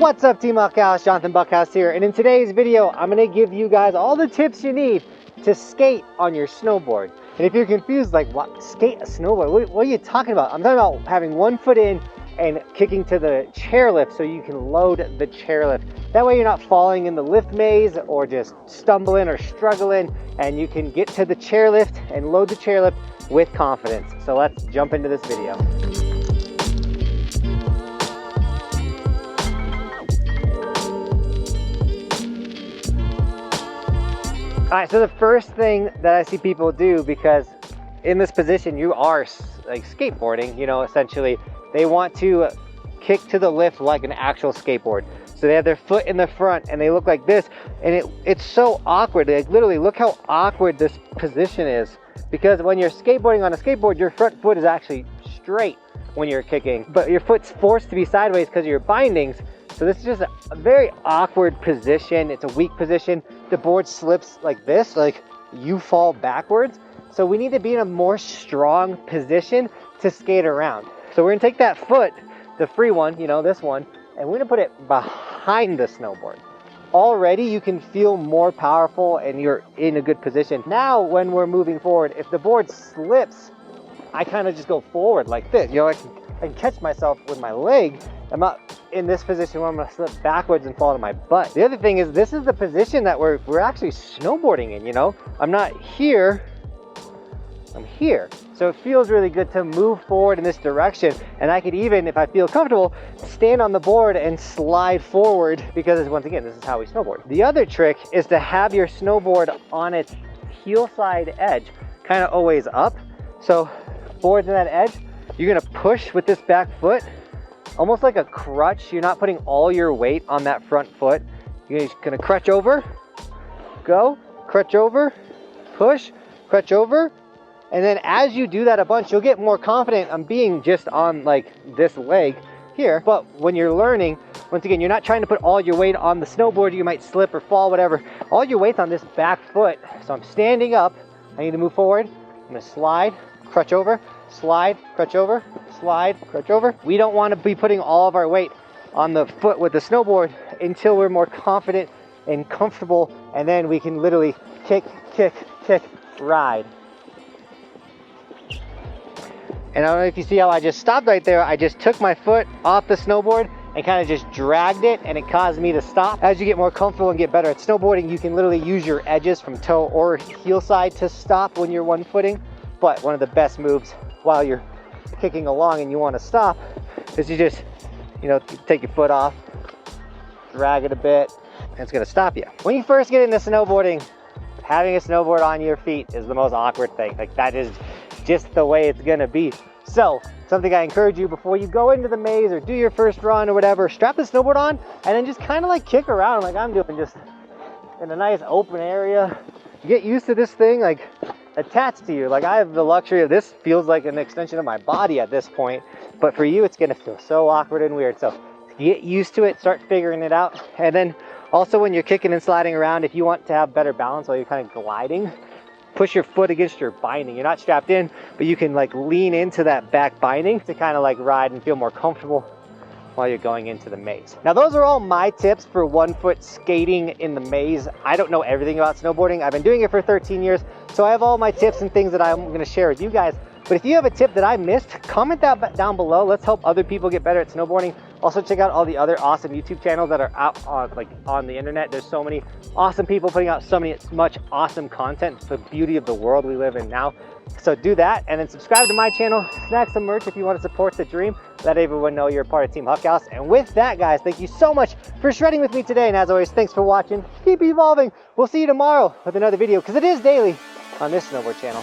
What's up, Team Buckhouse? Johnathan Buckhouse here, and in today's video I'm going to give you guys all the tips you need to skate on your snowboard. And if you're confused, like, what, skate a snowboard? What are you talking about? I'm talking about having one foot in and kicking to the chairlift so you can load the chairlift. That way you're not falling in the lift maze or just stumbling or struggling, and you can get to the chairlift and load the chairlift with confidence. So let's jump into this video. All right, so the first thing that I see people do, because in this position you are like skateboarding, you know, essentially, they want to kick to the lift like an actual skateboard. So they have their foot in the front and they look like this, and it's so awkward. Like, literally, look how awkward this position is, because when you're skateboarding on a skateboard, your front foot is actually straight when you're kicking, but your foot's forced to be sideways because of your bindings. So this is just a very awkward position. It's a weak position. The board slips like this, like you fall backwards. So we need to be in a more strong position to skate around. So we're gonna take that foot, the free one, you know, this one, and we're gonna put it behind the snowboard. Already you can feel more powerful and you're in a good position. Now when we're moving forward, if the board slips, I kind of just go forward like this. You know, I can catch myself with my leg. I'm not in this position where I'm gonna slip backwards and fall to my butt. The other thing is, this is the position that we're actually snowboarding in, you know? I'm not here, I'm here. So it feels really good to move forward in this direction. And I could even, if I feel comfortable, stand on the board and slide forward, because once again, this is how we snowboard. The other trick is to have your snowboard on its heel side edge, kind of always up. So board's in that edge, you're gonna push with this back foot, almost like a crutch. You're not putting all your weight on that front foot. You're just gonna crutch over, go, crutch over, push, crutch over. And then as you do that a bunch, you'll get more confident on being just on like this leg here. But when you're learning, once again, you're not trying to put all your weight on the snowboard. You might slip or fall, whatever. All your weight's on this back foot. So I'm standing up, I need to move forward. I'm gonna slide, crutch over, slide, crutch over, slide, crutch over. We don't want to be putting all of our weight on the foot with the snowboard until we're more confident and comfortable, and then we can literally kick, kick, kick, ride. And I don't know if you see how I just stopped right there. I just took my foot off the snowboard and kind of just dragged it, and it caused me to stop. As you get more comfortable and get better at snowboarding, you can literally use your edges from toe or heel side to stop when you're one footing. But one of the best moves while you're kicking along and you want to stop is you just, you know, take your foot off, drag it a bit, and it's going to stop you. When you first get into snowboarding, having a snowboard on your feet is the most awkward thing. Like, that is just the way it's going to be. So something I encourage you, before you go into the maze or do your first run or whatever, strap the snowboard on and then just kind of like kick around like I'm doing, just in a nice open area. Get used to this thing like attached to you. Like, I have the luxury of this, feels like an extension of my body at this point, but for you it's gonna feel so awkward and weird. So get used to it, start figuring it out. And then also, when you're kicking and sliding around, if you want to have better balance while you're kind of gliding, push your foot against your binding. You're not strapped in, but you can like lean into that back binding to kind of like ride and feel more comfortable while you're going into the maze. Now, those are all my tips for one foot skating in the maze. I don't know everything about snowboarding. I've been doing it for 13 years, so I have all my tips and things that I'm gonna share with you guys. But if you have a tip that I missed, comment that down below. Let's help other people get better at snowboarding. Also, check out all the other awesome YouTube channels that are out on the internet. There's so many awesome people putting out so much awesome content. It's the beauty of the world we live in now. So do that, and then subscribe to my channel, snag some merch if you want to support the dream. Let everyone know you're a part of Team Buckhouse. And with that, guys, thank you so much for shredding with me today. And as always, thanks for watching. Keep evolving. We'll see you tomorrow with another video, because it is daily on this snowboard channel.